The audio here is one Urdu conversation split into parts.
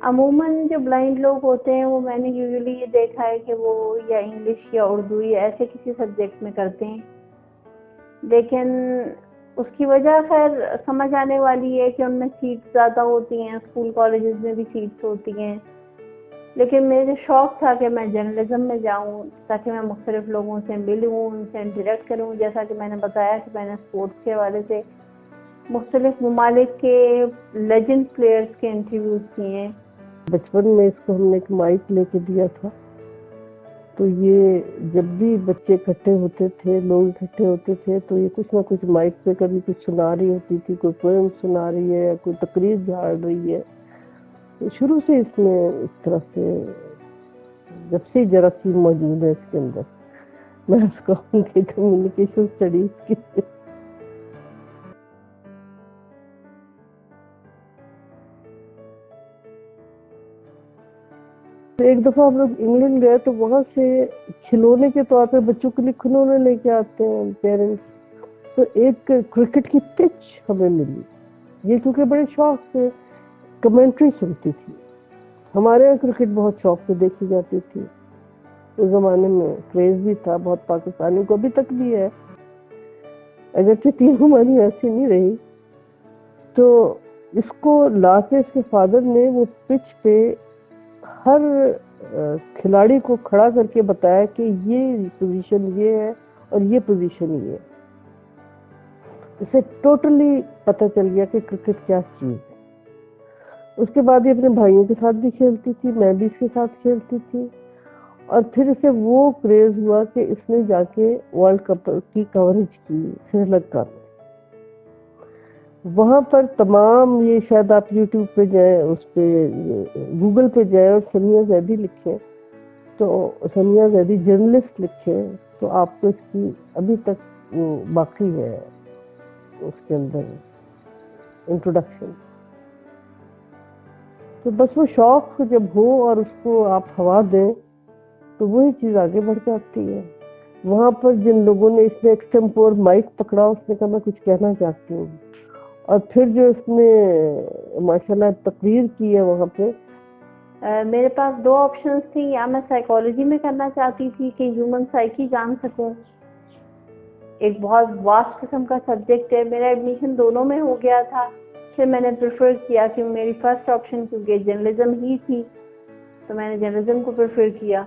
عموماً جو بلائنڈ لوگ ہوتے ہیں وہ میں نے یوزلی یہ دیکھا ہے کہ وہ یا انگلش یا اردو یا ایسے کسی سبجیکٹ میں کرتے ہیں، لیکن اس کی وجہ خیر سمجھ آنے والی ہے کہ ان میں سیٹس زیادہ ہوتی ہیں، اسکول کالجز میں بھی سیٹس ہوتی ہیں، لیکن مجھے شوق تھا کہ میں جرنلزم میں جاؤں تاکہ میں مختلف لوگوں سے ملوں، ان سے انٹریکٹ کروں، جیسا کہ میں نے بتایا کہ میں نے اسپورٹس کے حوالے سے مختلف ممالک کے لیجنڈ پلیئرز کے انٹرویوز کیے ہیں۔ بچپن میں اس کو ہم نے ایک مائک لے کے دیا تھا، تو یہ جب بھی بچے اکٹھے ہوتے تھے، لوگ اکٹھے ہوتے تھے، تو یہ کچھ نہ کچھ مائک پہ کبھی کچھ سنا رہی ہوتی تھی، کوئی پوئم سنا رہی ہے، کوئی تقریر جھاڑ رہی ہے۔ تو شروع سے اس میں اس طرح سے جب سے جراثیم موجود ہے اس کے اندر، میں اس کو ان کی کمیونیکیشن اسٹڈیز کی ایک دفعہ ہم لوگ انگلینڈ گئے تو وہاں سے کھلونے کے طور پہ بچوں کے لیے کھلونے لے کے آتے ہیں پیرنٹس، تو ایک کرکٹ کی پچ ہمیں ملی۔ یہ کیونکہ بڑے شوق سے کمنٹری سنتی تھی، ہمارے یہاں کرکٹ بہت شوق سے دیکھی جاتی تھی، اس زمانے میں کریز بھی تھا بہت، پاکستانی کو ابھی تک بھی ہے، اگرچہ ٹیم ہماری ایسی نہیں رہی۔ تو اس کو لا کے اس کے فادر نے وہ پچ پہ ہر کھلاڑی کو کھڑا کر کے بتایا کہ یہ پوزیشن یہ ہے اور یہ پوزیشن یہ ہے۔ اسے ٹوٹلی پتہ چل گیا کہ کرکٹ کیا چیز ہے۔ اس کے بعد یہ اپنے بھائیوں کے ساتھ بھی کھیلتی تھی، میں بھی اس کے ساتھ کھیلتی تھی، اور پھر اسے وہ کریز ہوا کہ اس نے جا کے ورلڈ کپ کی کوریج کی سری لنکا میں۔ وہاں پر تمام، یہ شاید آپ یوٹیوب پہ جائیں، اس پہ گوگل پہ جائیں اور سنیا زیدی لکھیں، تو سنیا زیدی جرنلسٹ لکھیں تو آپ کو اس کی ابھی تک وہ باقی ہے اس کے اندر انٹروڈکشن۔ تو بس وہ شوق جب ہو اور اس کو آپ ہوا دیں تو وہی چیز آگے بڑھ جاتی ہے۔ وہاں پر جن لوگوں نے اس نے ایکسٹمپور مائک پکڑا، اس نے کہا میں کچھ کہنا چاہتی ہوں، اور پھر جو اس نے ماشاءاللہ تقریر کی ہے وہاں پہ۔ میرے پاس دو آپشنز تھی، یا میں سائیکالوجی میں کرنا چاہتی تھی کہ ہیومن سائیکی جان سکوں، ایک بہت واسٹ قسم کا سبجیکٹ ہے، میرا ایڈمیشن دونوں میں ہو گیا تھا، پھر میں نے پریفر کیا کہ میری فرسٹ آپشن کیونکہ جرنلزم ہی تھی تو میں نے جرنلزم کو پریفر کیا۔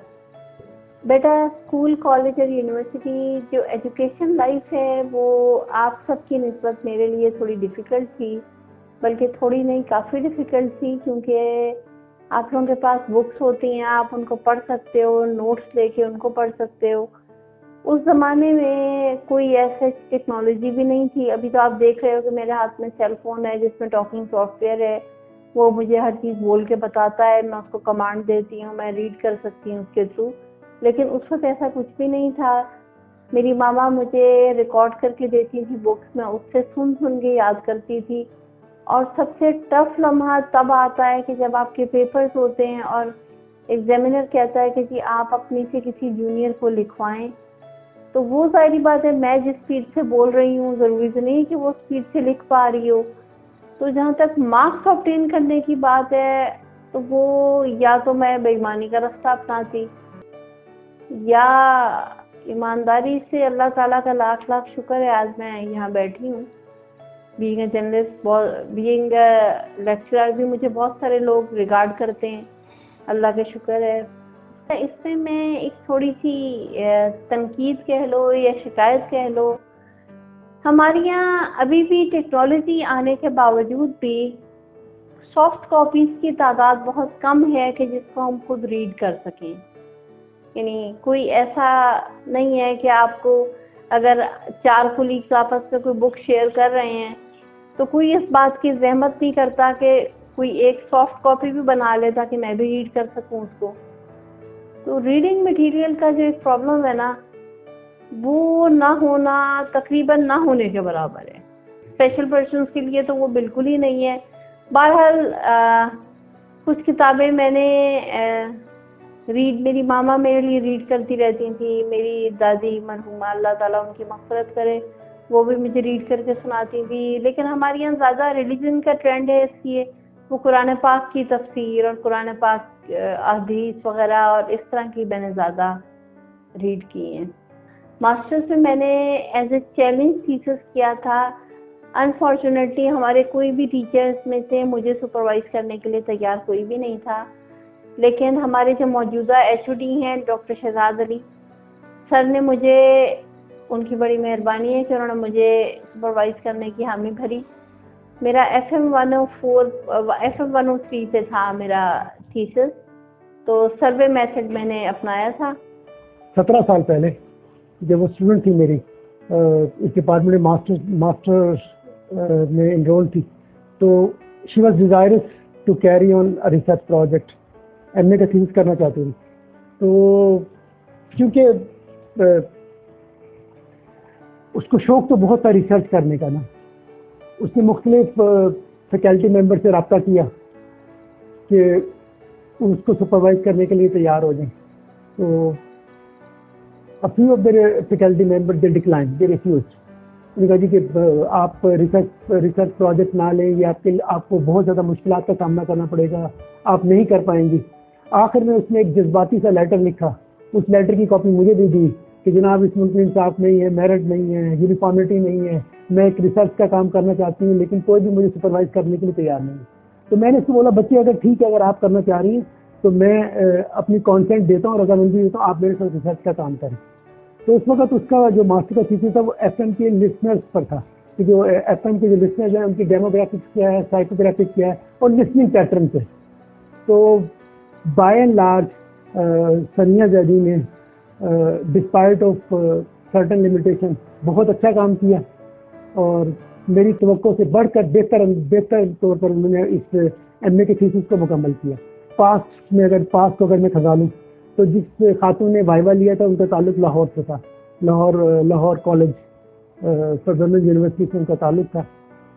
بیٹا اسکول، کالج اور یونیورسٹی جو ایجوکیشن لائف ہے وہ آپ سب کی نسبت میرے لیے تھوڑی ڈیفیکلٹ تھی، بلکہ تھوڑی نہیں کافی ڈیفیکلٹ تھی، کیونکہ آپ لوگوں کے پاس بکس ہوتی ہیں، آپ ان کو پڑھ سکتے ہو، نوٹس لے کے ان کو پڑھ سکتے ہو۔ اس زمانے میں کوئی ایسے ٹیکنالوجی بھی نہیں تھی، ابھی تو آپ دیکھ رہے ہو کہ میرے ہاتھ میں سیل فون ہے جس میں ٹاکنگ سافٹ ویئر ہے، وہ مجھے ہر چیز بول کے بتاتا ہے، میں اس کو کمانڈ دیتی ہوں، میں ریڈ کر سکتی ہوں اس کے تھرو، لیکن اس وقت ایسا کچھ بھی نہیں تھا۔ میری ماما مجھے ریکارڈ کر کے دیتی تھی بکس، میں اس سے سن کے یاد کرتی تھی، اور سب سے ٹف لمحہ تب آتا ہے کہ جب آپ کے پیپرز ہوتے ہیں اور ایگزامینر کہتا ہے کہ جی آپ اپنی سے کسی جونیئر کو لکھوائیں، تو وہ ظاہری بات ہے میں جس اسپیڈ سے بول رہی ہوں ضروری تو نہیں کہ وہ اسپیڈ سے لکھ پا رہی ہو۔ تو جہاں تک مارکس آبٹین کرنے کی بات ہے تو وہ یا تو میں بے ایمانی کا راستہ اپناتی، یا ایمانداری سے اللہ تعالیٰ کا لاکھ لاکھ شکر ہے آج میں یہاں بیٹھی ہوں۔ Being a journalist, being a lecturer بھی مجھے بہت سارے لوگ ریگارڈ کرتے ہیں، اللہ کا شکر ہے۔ اس میں میں ایک تھوڑی سی تنقید کہہ لو یا شکایت کہہ لو، ہمارے یہاں ابھی بھی ٹیکنالوجی آنے کے باوجود بھی سافٹ کاپیز کی تعداد بہت کم ہے کہ جس کو ہم خود ریڈ کر سکیں، یعنی کوئی ایسا نہیں ہے کہ آپ کو اگر 4 کولیگز آپس میں کوئی بک شیئر کر رہے ہیں تو کوئی اس بات کی زحمت نہیں کرتا کہ کوئی ایک سافٹ کاپی بھی بنا لے تاکہ میں بھی ریڈ کر سکوں اس کو۔ تو ریڈنگ مٹیریل کا جو ایک پرابلم ہے نا، وہ نہ ہونا تقریباً نہ ہونے کے برابر ہے، اسپیشل پرسنز کے لیے تو وہ بالکل ہی نہیں ہے۔ بہرحال کچھ کتابیں میں نے ریڈ، میری ماما میرے لیے ریڈ کرتی رہتی تھی، میری دادی مرحومہ اللہ تعالیٰ ان کی مغفرت کرے، وہ بھی مجھے ریڈ کر کے سناتی تھی، لیکن ہمارے یہاں زیادہ ریلیجن کا ٹرینڈ ہے اس لیے وہ قرآن پاک کی تفسیر اور قرآن پاک احادیث وغیرہ اور اس طرح کی میں نے زیادہ ریڈ کی ہیں. ماسٹرز میں میں نے ایز اے چیلنج تھیسس کیا تھا. انفارچونیٹلی ہمارے کوئی بھی ٹیچرز میں سے مجھے سپروائز کرنے کے لیے تیار کوئی بھی نہیں تھا, لیکن ہمارے جو موجودہ ایچ او ڈی ہیں ڈاکٹر شہزاد علی سر نے مجھے, ان کی بڑی مہربانی ہے کہ انہوں نے مجھے سپروائز کرنے کی حامی بھری. میرا FM 103 پہ تھا میرا تھیسس, تو سروے میتھڈ میں نے اپنایا تھا. 17 سال پہلے جب وہ اسٹوڈنٹ تھی میری اس ڈپارٹمنٹ ماسٹر میں انرول تھی, تو she was desirous to carry on research project, M A کا تھیسس کرنا چاہتی تھی. تو کیونکہ اس کو شوق تو بہت تھا ریسرچ کرنے کا نا, اس نے مختلف فیکلٹی ممبر سے رابطہ کیا کہ اس کو سپروائز کرنے کے لیے تیار ہو جائیں. تو a few of the faculty members they declined, they refused. انہوں نے کہا جی کہ آپ ریسرچ پروجیکٹ نہ لیں, یہ آپ کو بہت زیادہ مشکلات کا سامنا کرنا پڑے گا, آپ نہیں کر پائیں گی. آخر میں اس نے ایک جذباتی سا لیٹر لکھا, اس لیٹر کی کاپی مجھے بھی دی کہ جناب اس ملک میں انصاف نہیں ہے, میرٹ نہیں ہے, یونیفارمٹی نہیں ہے, میں ایک ریسرچ کا کام کرنا چاہتی ہوں لیکن کوئی بھی مجھے سپروائز کرنے کے لیے تیار نہیں ہے. تو میں نے اس کو بولا بچے اگر ٹھیک ہے, اگر آپ کرنا چاہ رہی ہیں تو میں اپنی کانسنٹ دیتا ہوں, اور اگر ان دیتا ہوں آپ میرے ساتھ ریسرچ کا کام کریں. تو اس وقت اس کا جو ماسٹر کا تھیسس تھا وہ FM کے لسنرز پر تھا, کہ جو FM کے جو لسنرز ہیں ان کی ڈیموگرافکس کیا ہے, سائیکوگرافک کیا ہے, اور لسننگ پیٹرن سے. تو بائی اینڈ لارج ثانیہ زیدی نے ڈسپائٹ آف سرٹن لمیٹیشن بہت اچھا کام کیا, اور میری توقع سے بڑھ کر بہتر طور پر انہوں نے اس ایم اے کے تھیسس کو مکمل کیا. پاس کو اگر میں کھنگالوں تو جس خاتون نے وائوا لیا تھا ان کا تعلق لاہور سے تھا, لاہور کالج سدرلینڈ یونیورسٹی سے ان کا تعلق تھا.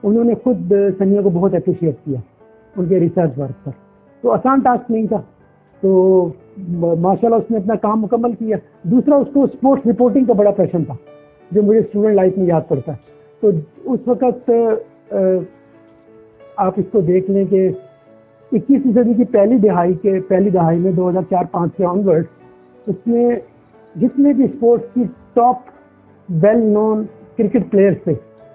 انہوں نے خود ثانیہ کو بہت اپریشیٹ کیا ان کے ریسرچ ورک پر. تو آسان ٹاسک نہیں تھا, تو ماشاءاللہ اس نے اپنا کام مکمل کیا. دوسرا اس کو اسپورٹس رپورٹنگ کا بڑا پیشن تھا جو مجھے اسٹوڈنٹ لائف میں یاد پڑتا ہے. تو اس وقت آپ اس کو دیکھ لیں کہ 21ویں صدی کی پہلی دہائی میں 2004-05 سے آنورڈ اس نے جتنے بھی اسپورٹس کی top well known cricket players تھے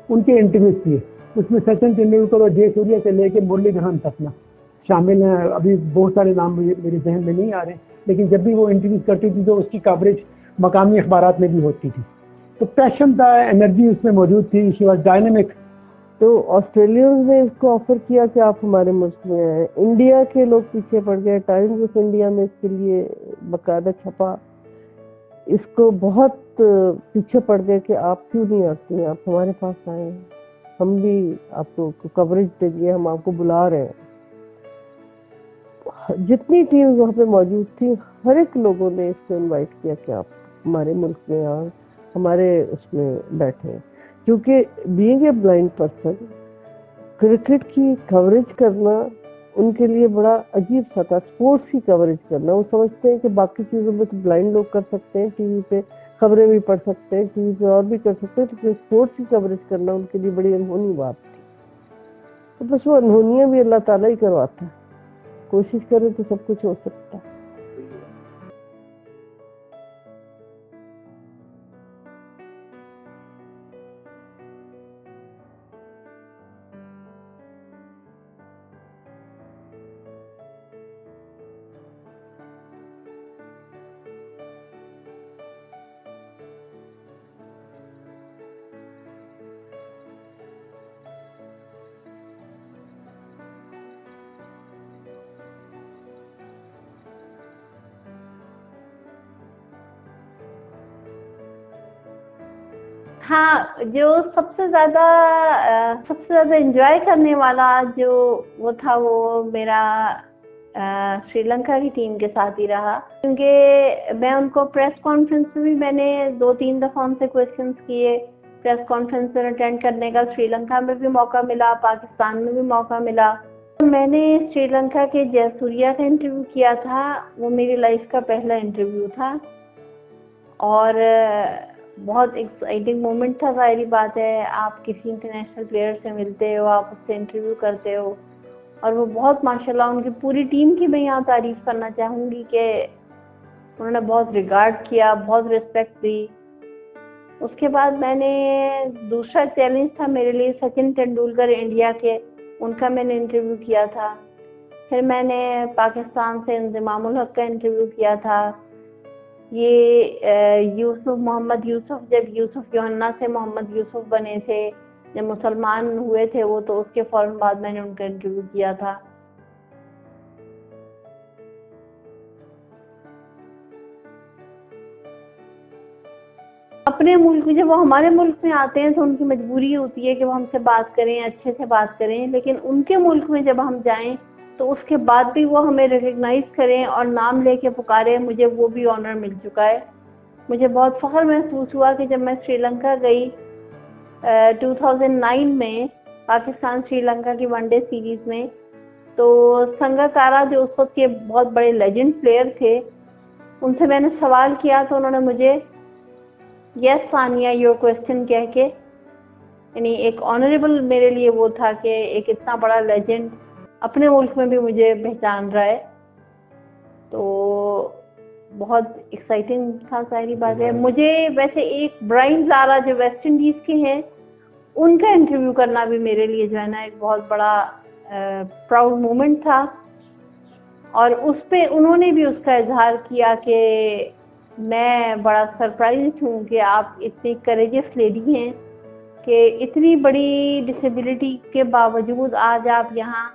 ان کے انٹرویوز کیے. اس میں سچن تندولکر اور جے سوریا سے لے کے مرلی دھرن تک شامل ہیں. ابھی بہت سارے نام میرے ذہن میں نہیں آ رہے, لیکن جب بھی وہ انٹرویوز کرتی تھی تو اس کی کوریج مقامی اخبارات میں بھی ہوتی تھی. تو پیشن تھا, انرجی اس میں موجود تھی, شی واز ڈائنامک. تو آسٹریلینز نے اس کو آفر کیا کہ آپ ہمارے ملک میں آئیں. انڈیا کے لوگ پیچھے پڑ گئے, ٹائمز آف انڈیا میں اس کے لیے باقاعدہ چھپا, اس کو بہت پیچھے پڑ گئے کہ آپ کیوں نہیں آتی ہیں, آپ ہمارے پاس آئیں, ہم بھی آپ کو کوریج دیں گے, ہم آپ کو بلا رہے ہیں. جتنی ٹیمز وہاں پہ موجود تھی ہر ایک لوگوں نے اس کو انوائٹ کیا کہ آپ ہمارے ملک میں آئیں, ہمارے اس میں بیٹھے. کیونکہ being a blind person cricket کی کوریج کرنا ان کے لیے بڑا عجیب سا تھا. اسپورٹس کی کوریج کرنا, وہ سمجھتے ہیں کہ باقی چیزوں میں تو بلائنڈ لوگ کر سکتے ہیں, ٹی وی پہ خبریں بھی پڑھ سکتے ہیں, ٹی وی پہ اور بھی کر سکتے ہیں, لیکن اسپورٹس کی کوریج کرنا ان کے لیے بڑی انہونی بات تھی. تو بس وہ انہونیاں بھی اللہ تعالیٰ ہی کرواتا ہے, کوشش کرے تو سب کچھ ہو سکتا ہے. ہاں, جو سب سے زیادہ انجوائے کرنے والا جو وہ تھا وہ میرا سری لنکا کی ٹیم کے ساتھ ہی رہا, کیونکہ میں ان کو پریس کانفرنس میں بھی میں نے 2-3 دفعہ ان سے کویسچنس کیے. پریس کانفرنس اٹینڈ کرنے کا سری لنکا میں بھی موقع ملا, پاکستان میں بھی موقع ملا. میں نے سری لنکا کے جے سوریا کا انٹرویو کیا تھا, وہ میری لائف کا پہلا انٹرویو تھا اور بہت ایکسائٹنگ مومنٹ تھا. ظاہری بات ہے, آپ کسی انٹرنیشنل پلیئر سے ملتے ہو, آپ اس سے انٹرویو کرتے ہو, اور وہ بہت ماشاءاللہ ان کی پوری ٹیم کی میں یہاں تعریف کرنا چاہوں گی کہ انہوں نے بہت ریگارڈ کیا, بہت ریسپیکٹ دی. اس کے بعد میں نے دوسرا چیلنج تھا میرے لیے سچن تندولکر انڈیا کے, ان کا میں نے انٹرویو کیا تھا. پھر میں نے پاکستان سے انضمام الحق کا انٹرویو کیا تھا. یہ یوسف محمد یوسف, جب یوسف یوحنا سے محمد یوسف بنے تھے, جب مسلمان ہوئے تھے وہ, تو اس کے فوراً بعد میں نے ان کا انٹرویو کیا تھا. اپنے ملک میں جب وہ ہمارے ملک میں آتے ہیں تو ان کی مجبوری ہوتی ہے کہ وہ ہم سے بات کریں, اچھے سے بات کریں, لیکن ان کے ملک میں جب ہم جائیں تو اس کے بعد بھی وہ ہمیں ریکگنائز کریں اور نام لے کے پکارے, مجھے وہ بھی آنر مل چکا ہے. مجھے بہت فخر محسوس ہوا کہ جب میں سری لنکا گئی 2009 میں پاکستان سری لنکا کی ون ڈے سیریز میں, تو سنگاکارا جو اس وقت کے بہت بڑے لیجنڈ پلیئر تھے, ان سے میں نے سوال کیا تو انہوں نے مجھے یس ثانیہ یور کوسچن کہہ کے, یعنی ایک آنریبل میرے لیے وہ تھا کہ ایک اتنا بڑا لیجنڈ اپنے ملک میں بھی مجھے پہچان رہا ہے. تو بہت ایکسائٹنگ تھا, ظاہری بات ہے. مجھے ویسے ایک برائن لارا جو ویسٹ انڈیز کے ہیں, ان کا انٹرویو کرنا بھی میرے لیے جو ہے نا ایک بہت بڑا پراؤڈ مومنٹ تھا. اور اس پہ انہوں نے بھی اس کا اظہار کیا کہ میں بڑا سرپرائز ہوں کہ آپ اتنی کریجس لیڈی ہیں کہ اتنی بڑی ڈسیبلٹی کے باوجود آج آپ یہاں,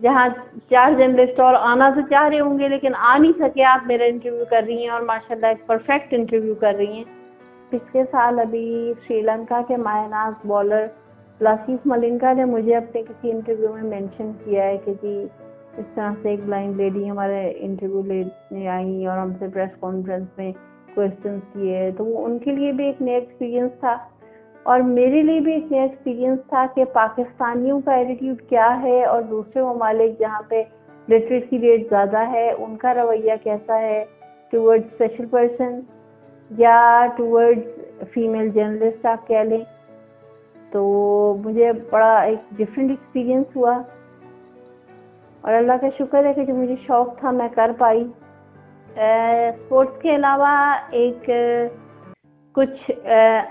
جہاں 4 جرنلسٹ اور آنا تو چاہ رہے ہوں گے لیکن آ نہیں سکے, آپ میرا انٹرویو کر رہی ہیں اور ماشاءاللہ ایک پرفیکٹ انٹرویو کر رہی ہیں. پچھلے سال ابھی سری لنکا کے ماہر ناز بالر لاسیف ملنکا نے مجھے اپنے کسی انٹرویو میں مینشن کیا ہے کہ جی اس طرح سے ایک بلائنڈ لیڈی ہمارے انٹرویو لینے آئی اور ہم سے پریس کانفرنس میں کوسچنس کیے, تو وہ ان کے لیے بھی ایک نیا ایکسپیرینس تھا اور میرے لیے بھی ایک نیا ایکسپیرینس تھا کہ پاکستانیوں کا ایٹیٹیوڈ کیا ہے اور دوسرے ممالک جہاں پہ لٹریسی ریٹ زیادہ ہے ان کا رویہ کیسا ہے ٹورڈ اسپیشل پرسن یا ٹورڈ فیمیل جرنلسٹ آپ کہہ لیں. تو مجھے بڑا ایک ڈفرینٹ ایکسپیرینس ہوا اور اللہ کا شکر ہے کہ جو مجھے شوق تھا میں کر پائی. اسپورٹس کے علاوہ ایک کچھ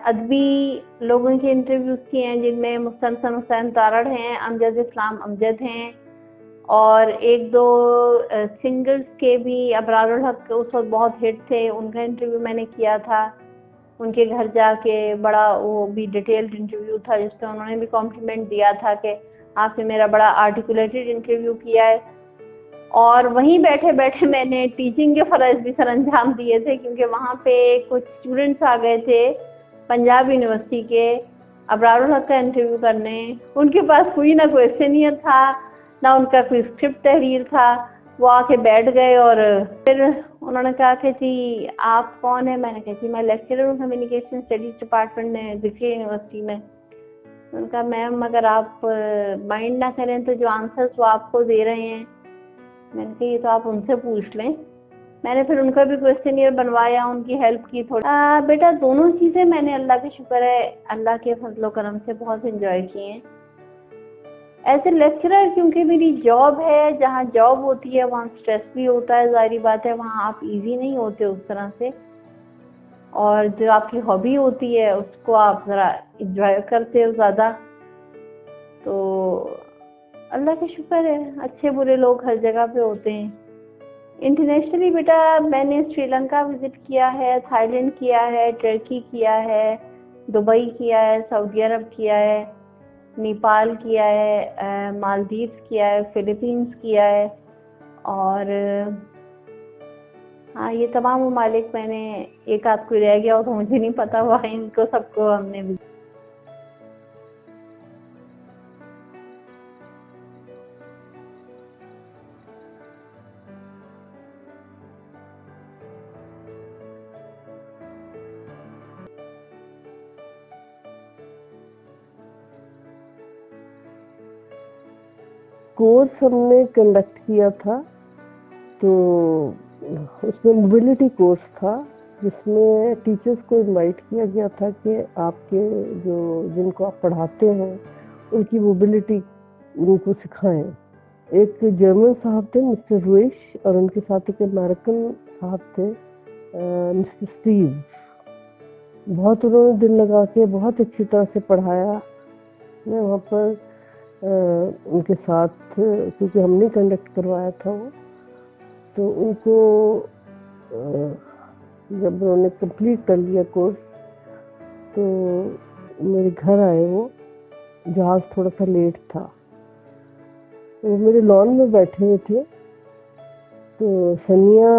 ادبی لوگوں کے انٹرویوز کیے ہیں جن میں مستنصر حسین تارڑ ہیں, امجد اسلام امجد ہیں, اور ایک دو سنگرز کے بھی, ابرار الحق اس وقت بہت ہٹ تھے, ان کا انٹرویو میں نے کیا تھا ان کے گھر جا کے. بڑا وہ بھی ڈیٹیلڈ انٹرویو تھا جس میں انہوں نے بھی کمپلیمنٹ دیا تھا کہ آپ نے میرا بڑا آرٹیکولیٹڈ انٹرویو کیا ہے. اور وہیں بیٹھے بیٹھے میں نے ٹیچنگ کے فرائض بھی سر انجام دیے تھے کیونکہ وہاں پہ کچھ اسٹوڈنٹس آ گئے تھے پنجاب یونیورسٹی کے ابرار الحق کا انٹرویو کرنے. ان کے پاس کوئی نہ کوشچن تھا نہ ان کا کوئی اسکرپٹ تحریر تھا, وہ آ کے بیٹھ گئے اور پھر انہوں نے کہا کہ جی آپ کون ہیں, میں نے کہا جی میں لیکچرر ہوں کمیونیکیشن اسٹڈیز ڈپارٹمنٹ میں دکھے یونیورسٹی میں. ان کا میم اگر آپ مائنڈ نہ کریں تو جو آنسرس وہ آپ کو دے رہے ہیں, میں نے کہا یہ تو آپ ان سے پوچھ لیں. میں نے پھر ان کا بھی کوسچنئر بنوایا, ان کی ہیلپ کی تھوڑی. بیٹا دونوں چیزیں میں نے اللہ کا شکر ہے اللہ کے فضل و کرم سے بہت انجوائے کی ہیں. ایز اے لیکچرر کیونکہ میری جاب ہے, جہاں جاب ہوتی ہے وہاں اسٹریس بھی ہوتا ہے, ظاہری بات ہے وہاں آپ ایزی نہیں ہوتے اس طرح سے, اور جو آپ کی ہابی ہوتی ہے اس کو آپ ذرا انجوائے کرتے ہو زیادہ. تو اللہ کا شکر ہے اچھے برے لوگ ہر جگہ پہ ہوتے ہیں. انٹرنیشنلی بیٹا میں نے سری لنکا وزٹ کیا ہے, تھائی لینڈ کیا ہے, ٹرکی کیا ہے, دبئی کیا ہے, سعودی عرب کیا ہے, نیپال کیا ہے, مالدیوز کیا ہے, فلپینز کیا ہے, اور ہاں یہ تمام ممالک میں نے, ایک آدھ کوئی رہ گیا ہو تو مجھے نہیں پتا ہوا, ان کو سب کو ہم نے کورس ہم نے کنڈکٹ کیا تھا, تو اس میں موبلٹی کورس تھا جس میں ٹیچرز کو انوائٹ کیا گیا تھا کہ آپ کے جن کو آپ پڑھاتے ہیں ان کی موبلٹی ان کو سکھائیں. ایک جرمن صاحب تھے مسٹر رویش, اور ان کے ساتھ ایک امریکن صاحب تھے مسٹر اسٹیو. بہت انہوں نے دل لگا کے بہت اچھی طرح سے پڑھایا. میں وہاں پر ان کے ساتھ, کیونکہ ہم نے کنڈکٹ کروایا تھا وہ, تو ان کو جب انہوں نے کمپلیٹ کر لیا کورس تو میرے گھر آئے. وہ جہاز تھوڑا سا لیٹ تھا, وہ میرے لان میں بیٹھے ہوئے تھے. تو سنیا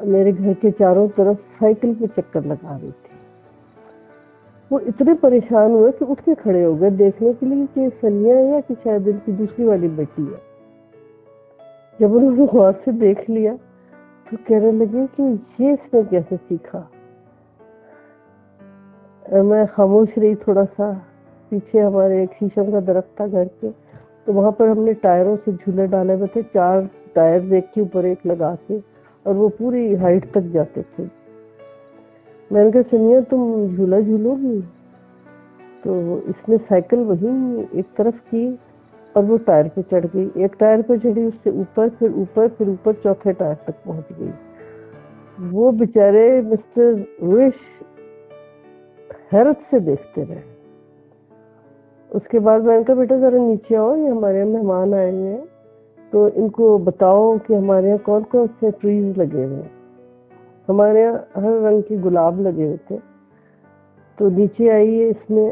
میرے گھر کے چاروں طرف سائیکل پہ چکر لگا رہی تھی. وہ اتنے پریشان ہوئے کہ اٹھ کے کھڑے ہو گئے دیکھنے کے لیے کہ سنیا ہے یا کہ شاید ان کی دوسری والی بیٹی ہے. جب انہوں نے غور سے دیکھ لیا تو کہنے لگے کہ یہ اس نے کیسے سیکھا. میں خاموش رہی تھوڑا سا. پیچھے ہمارے ایک شیشم کا درخت تھا گھر کے, تو وہاں پر ہم نے ٹائروں سے جھولے ڈالے ہوئے تھے, 4 ٹائر ایک کے اوپر ایک لگا کے, اور وہ پوری ہائٹ تک جاتے تھے. میں نے کہا سنیا تم جھولا جھولو گی؟ تو اس نے سائیکل وہیں ایک طرف کی اور وہ ٹائر پہ چڑھ گئی. ایک ٹائر پہ چڑھی, اس سے اوپر, پھر اوپر چوتھے ٹائر تک پہنچ گئی. وہ بیچارے مسٹر رویش حیرت سے دیکھتے رہے. اس کے بعد میں نے کہا بیٹا ذرا نیچے آؤ, یہ ہمارے یہاں مہمان آئے ہوئے ہیں, تو ان کو بتاؤ کہ ہمارے یہاں کون کون سے ٹریز لگے ہوئے ہیں. ہمارے یہاں ہر رنگ کے گلاب لگے ہوئے تھے. تو نیچے آئی ہے, اس نے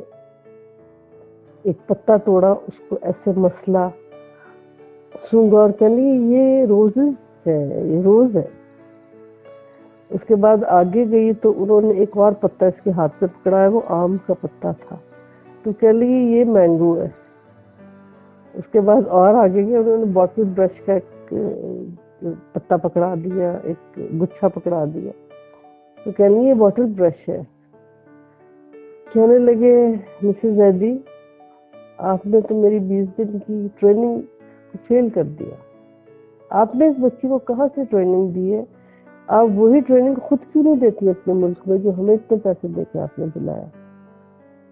ایک پتا توڑا, اس کو ایسے مسلا, سونگا اور کہنے یہ روزز ہے, یہ روز ہے. اس کے بعد آگے گئی تو انہوں نے ایک اور پتا اس کے ہاتھ سے پکڑا ہے, وہ آم کا پتا تھا. تو کہہ لگی یہ مینگو ہے. اس کے بعد اور آگے گئے, انہوں نے باٹل برش کا ایک پتا پکڑا دیا, ایک گچھا پکڑا دیا. تو کہنے یہ باٹل برش ہے. کہنے لگے مسز زیدی آپ نے تو میری 20 دن کی ٹریننگ فیل کر دیا. آپ نے اس بچی کو کہاں سے ٹریننگ دی ہے؟ آپ وہی ٹریننگ خود کیوں نہیں دیتی اپنے ملک میں جو ہمیں اتنے پیسے دے کے آپ نے دلایا.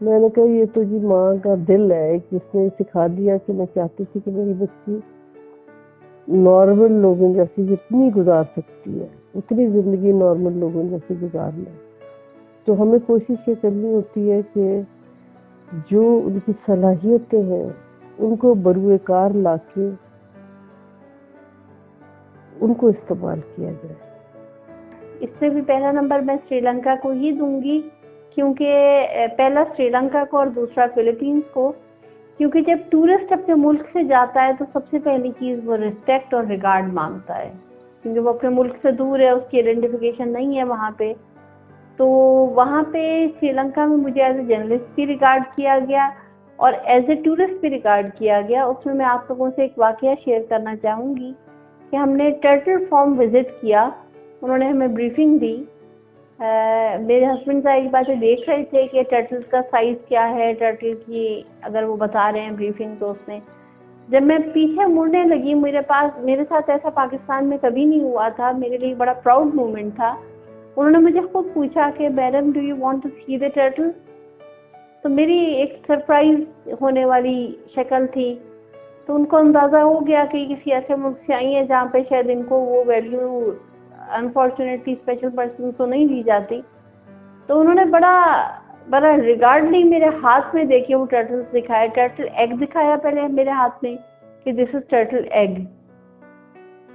میں نے کہا یہ تو جی ماں کا دل ہے کہ اس نے سکھا دیا کہ میں چاہتی تھی کہ میری بچی نارمل لوگوں جیسی جتنی گزار سکتی ہے اتنی زندگی نارمل لوگوں جیسی گزار لے. تو ہمیں کوشش یہ کرنی ہوتی ہے کہ جو ان کی صلاحیتیں ہیں ان کو بروئے کار لا کے ان کو استعمال کیا جائے. اس سے بھی پہلا نمبر میں سری لنکا کو ہی دوں گی, کیونکہ پہلا سری لنکا کو اور دوسرا فلپینز کو. کیونکہ جب ٹورسٹ اپنے ملک سے جاتا ہے تو سب سے پہلی چیز وہ ریسپیکٹ اور ریگارڈ مانگتا ہے, کیونکہ وہ اپنے ملک سے دور ہے, اس کی آئیڈینٹیفیکیشن نہیں ہے وہاں پہ. تو وہاں پہ سری لنکا میں مجھے ایز اے جرنلسٹ بھی ریگارڈ کیا گیا اور ایز اے ٹورسٹ بھی ریگارڈ کیا گیا. اس میں آپ لوگوں سے ایک واقعہ شیئر کرنا چاہوں گی کہ ہم نے ٹرٹل فارم وزٹ کیا. انہوں نے ہمیں بریفنگ دی. میرے ہسبینڈ ظاہر باتیں دیکھ رہے تھے کہ ٹرٹل کا سائز کیا ہے, ٹرٹل کی اگر وہ بتا رہے ہیں بریفنگ, تو اس میں جب میں پیچھے مڑنے لگی, میرے ساتھ ایسا پاکستان میں کبھی نہیں ہوا تھا, میرے لیے بڑا پراؤڈ مومنٹ تھا. انہوں نے مجھے خود پوچھا کہ Bairam do you want to see the turtle. تو میری ایک سرپرائز ہونے والی شکل تھی. تو ان کو اندازہ ہو گیا کہ کسی ایسے ملک سے آئی ہیں جہاں پہ شاید ان کو وہ ویلیو انفارچونیٹلی اسپیشل پرسن کو نہیں دی جاتی. تو انہوں نے بڑا ریگارڈلی میرے ہاتھ میں دیکھے وہ ٹرٹل دکھایا, ٹرٹل ایگ دکھایا پہلے میرے ہاتھ میں کہ دس از ٹرٹل ایگ,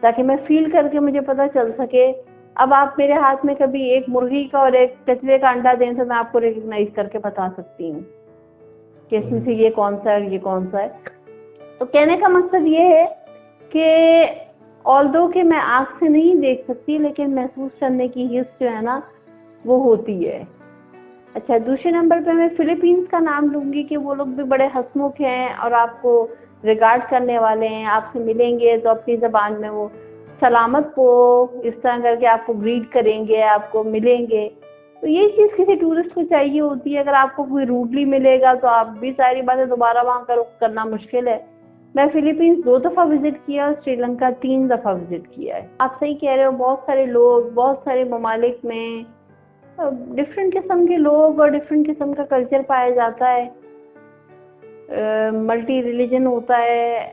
تاکہ میں فیل کر کے مجھے پتا چل سکے. اب آپ میرے ہاتھ میں کبھی ایک مرغی کا اور ایک کچرے کا انڈا دیں تو میں آپ کو ریکگنائز کر کے بتا سکتی ہوں کہ اس میں سے یہ کون سا ہے, یہ کون سا ہے. تو کہنے کا مقصد یہ ہے کہ آلدو کہ میں آنکھ سے نہیں دیکھ سکتی, لیکن محسوس کرنے کی حس جو ہے نا وہ ہوتی ہے. اچھا, دوسرے نمبر پہ میں فلپینز کا نام لوں گی کہ وہ لوگ بھی بڑے ہسمکھ ہیں اور آپ کو ریگارڈ کرنے والے ہیں. آپ سے ملیں گے تو اپنی زبان میں وہ سلامت کو اس طرح کر کے آپ کو گریٹ کریں گے, آپ کو ملیں گے. تو یہ چیز کسی ٹورسٹ کو چاہیے ہوتی ہے. اگر آپ کو کوئی روڈلی ملے گا تو آپ بھی ساری باتیں دوبارہ وہاں کا رخ کرنا مشکل ہے. میں فلپینز 2 دفعہ وزٹ کیا اور سری لنکا 3 دفعہ وزٹ کیا ہے. آپ صحیح کہہ رہے ہو, بہت سارے لوگ بہت سارے ممالک میں ڈفرینٹ قسم کے لوگ اور ڈفرینٹ قسم کا کلچر پایا جاتا ہے. ملٹی ریلیجن ہوتا ہے,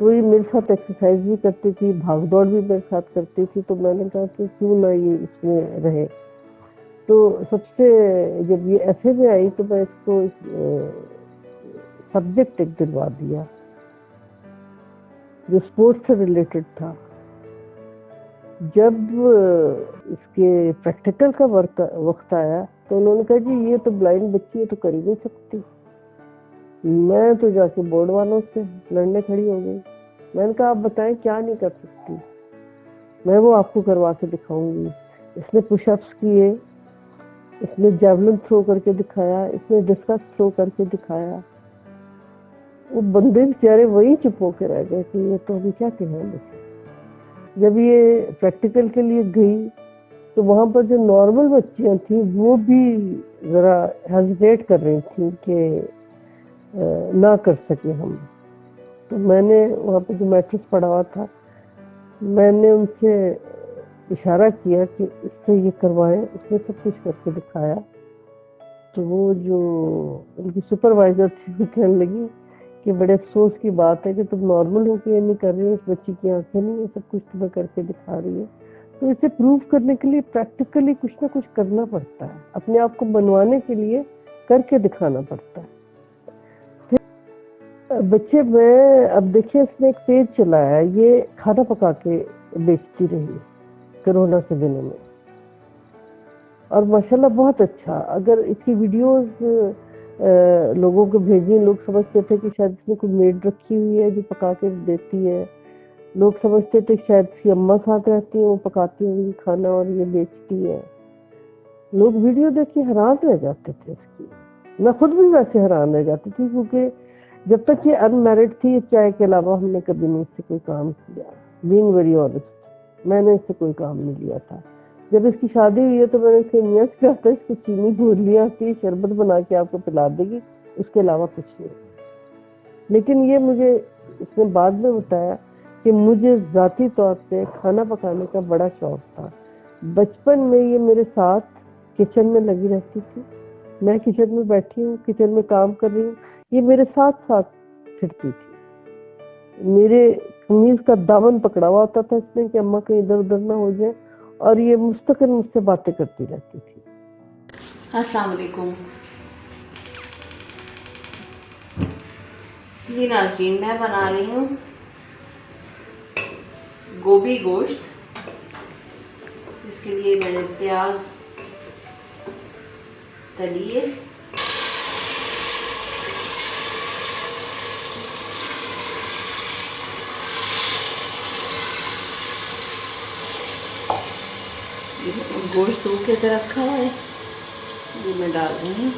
تو یہ میرے ساتھ ایکسرسائز بھی کرتی تھی, بھاگ دوڑ بھی میرے ساتھ کرتی تھی. تو میں نے کہا کہ کیوں نہ یہ اس میں رہے. تو سب سے جب یہ ایسے میں آئی تو میں اس کو سبجیکٹ ایک دلوا دیا جو اسپورٹس سے ریلیٹڈ تھا. جب اس کے پریکٹیکل کا وقت آیا تو انہوں نے کہا جی یہ تو بلائنڈ بچی ہے تو کر ہی نہیں سکتی. میں تو جا کے بورڈ والوں سے لڑنے کھڑی ہو گئی. میں نے کہا آپ بتائیں کیا نہیں کر سکتی, میں وہ آپ کو کروا کے دکھاؤں گی. اس نے پش اپس کیے, اس نے جیولن تھرو کر کے دکھایا, اس نے ڈسکس تھرو کر کے دکھایا. وہ بندے بیچارے وہی چپ ہو کے رہ گئے کہ یہ تو ابھی کیا کہیں بچے. جب یہ پریکٹیکل کے لیے گئی تو وہاں پر جو نارمل بچیاں تھیں وہ بھی ذرا ہیزیٹیٹ کر رہی تھیں کہ نہ کر سکے ہم. تو میں نے وہاں پہ جو میٹرکس پڑھا ہوا تھا میں نے ان سے اشارہ کیا کہ اس سے یہ کروائیں. اس نے سب کچھ کر کے دکھایا. تو وہ جو ان کی سپروائزر تھی وہ کہنے لگی کہ بڑے افسوس کی بات ہے کہ تم نارمل ہو کے یہ نہیں کر رہی ہو, اس بچی کی آنکھیں نہیں, یہ سب کچھ تمہیں کر کے دکھا رہی ہے. تو اسے پروو کرنے کے لیے پریکٹیکلی کچھ نہ کچھ کرنا پڑتا ہے, اپنے آپ کو بنوانے کے لیے کر کے دکھانا پڑتا ہے. بچے میں اب دیکھیں اس نے ایک پیج چلایا ہے, یہ کھانا پکا کے بیچتی رہی کرونا کے دنوں میں, اور ماشاءاللہ بہت اچھا. اگر اس کی ویڈیوز لوگوں کو بھیجیں, لوگ سمجھتے تھے کہ شاید اس نے کوئی میڈ رکھی ہوئی ہے جو پکا کے دیتی ہے. لوگ سمجھتے تھے شاید اس کی اماں ساتھ رہتی ہیں, وہ پکاتی ہوں گی کھانا اور یہ بیچتی ہے. لوگ ویڈیو دیکھ کے حیران رہ جاتے تھے اس کی. میں خود بھی ویسے حیران رہ جاتی تھی کیونکہ جب تک یہ ان میرڈ تھی اس چائے کے علاوہ ہم نے کبھی نہیں اس سے کوئی کام کیا. بینگ ویری آنیسٹ, میں نے اس سے کوئی کام نہیں لیا تھا. جب اس کی شادی ہوئی ہے تو میں نے اس سے میاں سے کہا تھا اس کو چینی گولیاں آتی ہے, شربت بنا کے آپ کو پلا دے گی, اس کے علاوہ کچھ نہیں. لیکن یہ مجھے اس نے بعد میں بتایا کہ مجھے ذاتی طور پہ کھانا پکانے کا بڑا شوق تھا. بچپن میں یہ میرے ساتھ کچن میں لگی رہتی تھی. میں کچن میں بیٹھی ہوں, کچن میں کام کر رہی ہوں, یہ میرے ساتھ ساتھ پھرتی تھی. میرے قمیض کا دامن پکڑا ہوا ہوتا تھا اس نے کہ اماں کہیں ادھر ادھر نہ ہو جائے, اور یہ مستقل مجھ سے باتیں کرتی رہتی تھی. السلام علیکم جی ناظرین, میں بنا رہی ہوں گوبھی گوشت. اس کے لیے میں نے پیاز تلیے, گوشت دھو کے رکھا ہوا ہے, یہ میں ڈال رہی ہوں.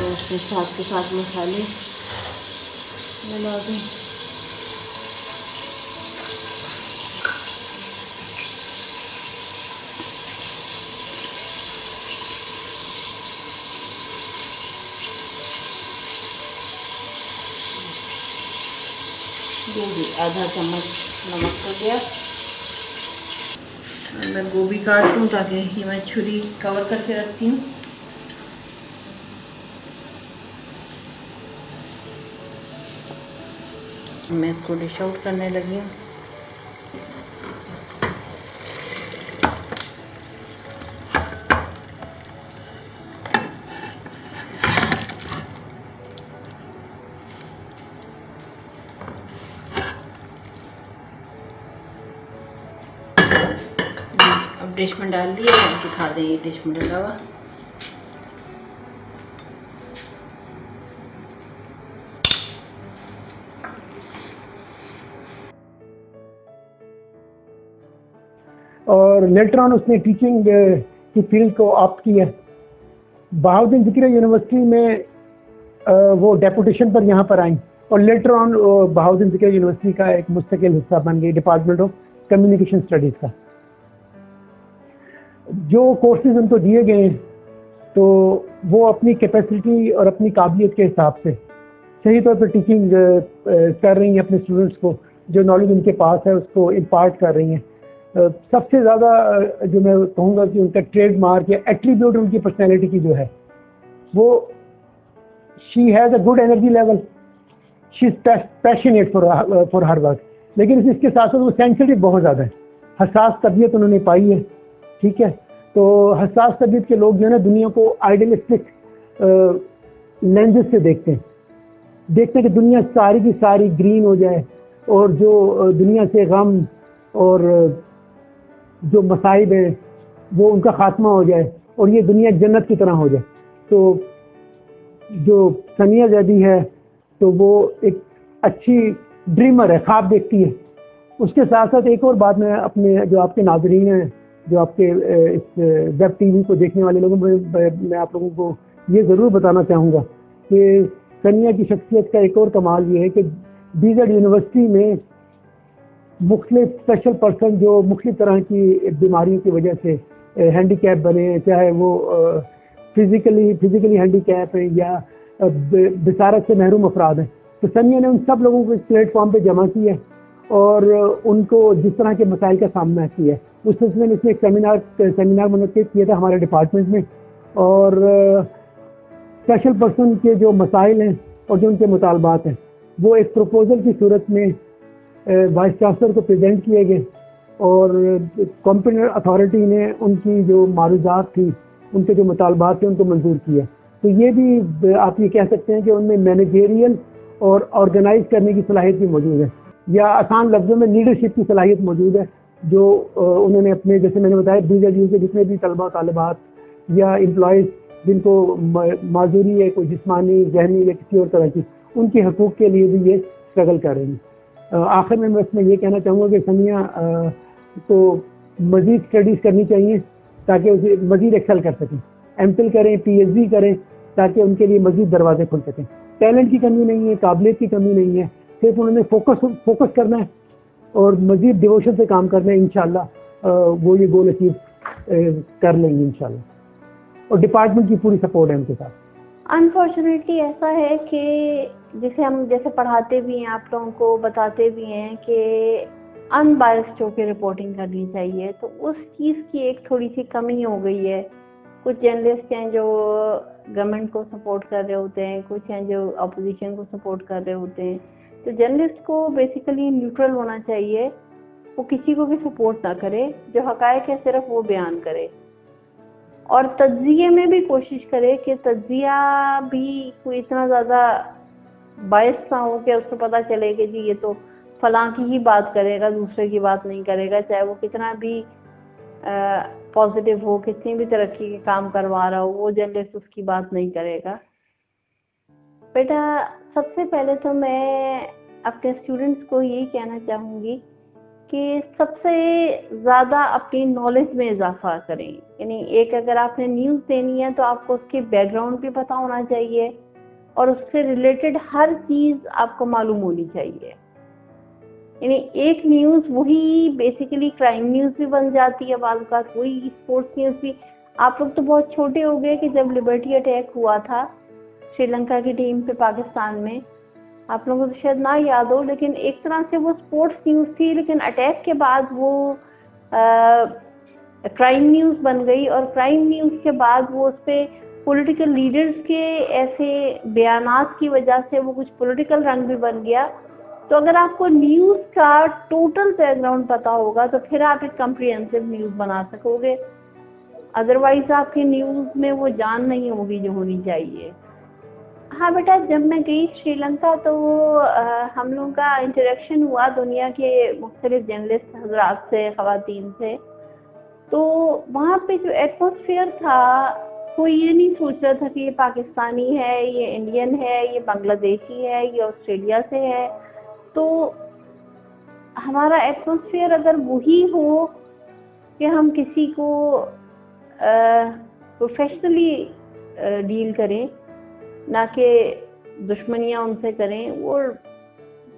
اس کے ساتھ مسالے ڈال دیں. آدھا چمچ نمک ہو گیا. میں گوبھی کاٹ دوں تاکہ یہ میں چھری کور کر کے رکھتی ہوں. میں اس کو ڈش آؤٹ کرنے لگی ہوں. اب ڈش میں ڈال دیا, آپ دکھا دیں یہ ڈش میں ڈالا ہوا. اور لیٹر آن اس نے ٹیچنگ کی فیلڈ کو آپ کی ہے. بہاؤدین ذکریہ یونیورسٹی میں وہ ڈیپوٹیشن پر یہاں پر آئیں, اور later on Bahauddin Zakariya university کا ایک مستقل حصہ بن گئی, ڈپارٹمنٹ آف کمیونیکیشن اسٹڈیز کا. جو کورسز ان کو دیے گئے ہیں تو وہ اپنی کیپیسٹی اور اپنی قابلیت کے حساب سے صحیح طور پہ ٹیچنگ کر رہی ہیں اپنے اسٹوڈنٹس کو. جو نالج ان کے پاس ہے اس کو امپارٹ کر رہی ہیں. سب سے زیادہ جو میں کہوں گا کہ ان کا ٹریڈ مارک یا ایٹریبیوٹ ان کی پرسنالٹی کی جو ہے وہ she has a good energy level, she is passionate for her work, لیکن اس کے ساتھ ساتھ وہ سینسٹیو بہت زیادہ ہے, حساس طبیعت انہوں نے پائی ہے. ٹھیک ہے, تو حساس طبیعت کے لوگ جو ہے نا دنیا کو آئیڈیلسٹک لینزز سے دیکھتے ہیں کہ دنیا ساری کی ساری گرین ہو جائے اور جو دنیا سے غم اور جو مصائب ہیں وہ ان کا خاتمہ ہو جائے اور یہ دنیا جنت کی طرح ہو جائے. تو جو ثانیہ زیدی ہے تو وہ ایک اچھی ڈریمر ہے, خواب دیکھتی ہے. اس کے ساتھ ساتھ ایک اور بات میں اپنے جو آپ کے ناظرین ہیں, جو آپ کے اس ویب ٹی وی کو دیکھنے والے لوگوں میں آپ لوگوں کو یہ ضرور بتانا چاہوں گا کہ ثانیہ کی شخصیت کا ایک اور کمال یہ ہے کہ BZ یونیورسٹی میں مختلف اسپیشل پرسن جو مختلف طرح کی بیماریوں کی وجہ سے ہینڈی کیپ بنے, چاہے وہ فزیکلی ہینڈی کیپ ہیں یا بصارت سے محروم افراد ہیں, تو ثانیہ نے ان سب لوگوں کو اس پلیٹ فارم پہ جمع کیا اور ان کو جس طرح کے مسائل کا سامنا کیا ہے اس سلسلے میں اس نے ایک سیمینار منعقد کیا تھا ہمارے ڈپارٹمنٹ میں, اور اسپیشل پرسن کے جو مسائل ہیں اور جو ان کے مطالبات ہیں وہ ایک پروپوزل کی صورت میں وائس چانسلر کو پریزنٹ کیے گئے اور کمپیٹنٹ اتھارٹی نے ان کی جو معروضات تھی, ان کے جو مطالبات تھے ان کو منظور کیا. تو یہ بھی آپ یہ کہہ سکتے ہیں کہ ان میں مینیجریل اور آرگنائز کرنے کی صلاحیت بھی موجود ہے, یا آسان لفظوں میں لیڈرشپ کی صلاحیت موجود ہے, جو انہوں نے اپنے جیسے میں نے بتایا BZ کے جتنے بھی طلبہ طالبات یا امپلائز جن کو معذوری ہے کوئی جسمانی ذہنی یا کسی اور طرح کی, ان کے حقوق کے لیے بھی یہ اسٹرگل کر رہے ہیں. آخر میں بس میں یہ کہنا چاہوں گا کہ ثانیہ کو مزید اسٹڈیز کرنی چاہیے تاکہ اسے مزید ایکسل کر سکیں, MPhil کریں, PhD کریں تاکہ ان کے لیے مزید دروازے کھل سکیں. ٹیلنٹ کی کمی نہیں ہے, قابلیت کی کمی نہیں ہے, صرف انہوں نے فوکس کرنا ہے اور مزید ڈیووشن سے کام کرنا ہے. انشاءاللہ وہ یہ گول اچیو کر لیں گے انشاءاللہ, اور ڈپارٹمنٹ کی پوری سپورٹ ہے ان کے ساتھ. انفارچونیٹلی ایسا ہے کہ جسے ہم جیسے پڑھاتے بھی ہیں, آپ لوگوں کو بتاتے بھی ہیں کہ ان بائسڈ ہو کے رپورٹنگ کرنی چاہیے, تو اس چیز کی ایک تھوڑی سی کمی ہو گئی ہے. کچھ جرنلسٹ ہیں جو گورنمنٹ کو سپورٹ کر رہے ہوتے ہیں, کچھ ہیں جو اپوزیشن کو سپورٹ کر رہے ہوتے ہیں. تو جرنلسٹ کو بیسیکلی نیوٹرل ہونا چاہیے, وہ کسی کو بھی سپورٹ نہ کرے, جو حقائق ہے صرف وہ بیان کرے, اور تجزیے میں بھی کوشش کرے کہ تجزیہ بھی کوئی اتنا زیادہ باعث نہ ہو کہ اس کو پتہ چلے کہ جی یہ تو فلاں کی ہی بات کرے گا, دوسرے کی بات نہیں کرے گا, چاہے وہ کتنا بھی پازیٹیو ہو, کتنی بھی ترقی کے کام کروا رہا ہو, وہ جرنلسٹ اس کی بات نہیں کرے گا. بیٹا سب سے پہلے تو میں اپنے اسٹوڈنٹس کو یہی کہنا چاہوں گی کہ سب سے زیادہ اپنی نالج میں اضافہ کریں. یعنی ایک اگر آپ نے نیوز دینی ہے تو آپ کو اس کے بیک گراؤنڈ بھی پتہ ہونا چاہیے اور اس سے ریلیٹڈ ہر چیز آپ کو معلوم ہونی چاہیے. یعنی ایک نیوز وہی بیسیکلی کرائم نیوز بھی بن جاتی ہے بعض اوقات, وہی اسپورٹس نیوز بھی. آپ لوگ تو بہت چھوٹے ہو گئے کہ جب لبرٹی اٹیک ہوا تھا سری لنکا کی ٹیم پہ پاکستان میں, آپ لوگوں کو تو شاید نہ یاد ہو, لیکن ایک طرح سے وہ اسپورٹس نیوز تھی, لیکن اٹیک کے بعد وہ کرائم نیوز بن گئی, اور کرائم نیوز کے بعد وہ اس پہ پولیٹیکل لیڈرز کے ایسے بیانات کی وجہ سے وہ کچھ پولیٹیکل رنگ بھی بن گیا. تو اگر آپ کو نیوز کا ٹوٹل بیک گراؤنڈ پتا ہوگا تو پھر آپ ایک کمپریہنسو نیوز بنا سکو گے, ادروائز آپ کی نیوز میں وہ جان نہیں ہوگی جو ہونی چاہیے. ہاں بیٹا, جب میں گئی سری لنکا تو ہم لوگوں کا انٹریکشن ہوا دنیا کے مختلف جرنلسٹ حضرات سے, خواتین سے. تو وہاں پہ جو ایٹماسفیئر تھا, کوئی یہ نہیں سوچ رہا تھا کہ یہ پاکستانی ہے, یہ انڈین ہے, یہ بنگلہ دیشی ہے, یہ آسٹریلیا سے ہے. تو ہمارا ایٹماسفیئر اگر وہی ہو کہ ہم کسی کو پروفیشنلی ڈیل کریں, نہ کہ دشمنیاں ان سے کریں,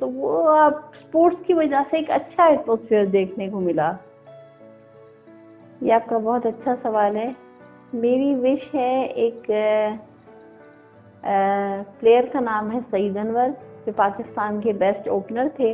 وہ آپ سپورٹس کی وجہ سے ایک اچھا ایٹماسفیئر دیکھنے کو ملا. یہ آپ کا بہت اچھا سوال ہے. میری وش ہے, ایک پلیئر کا نام ہے سعید انور, جو پاکستان کے بیسٹ اوپنر تھے,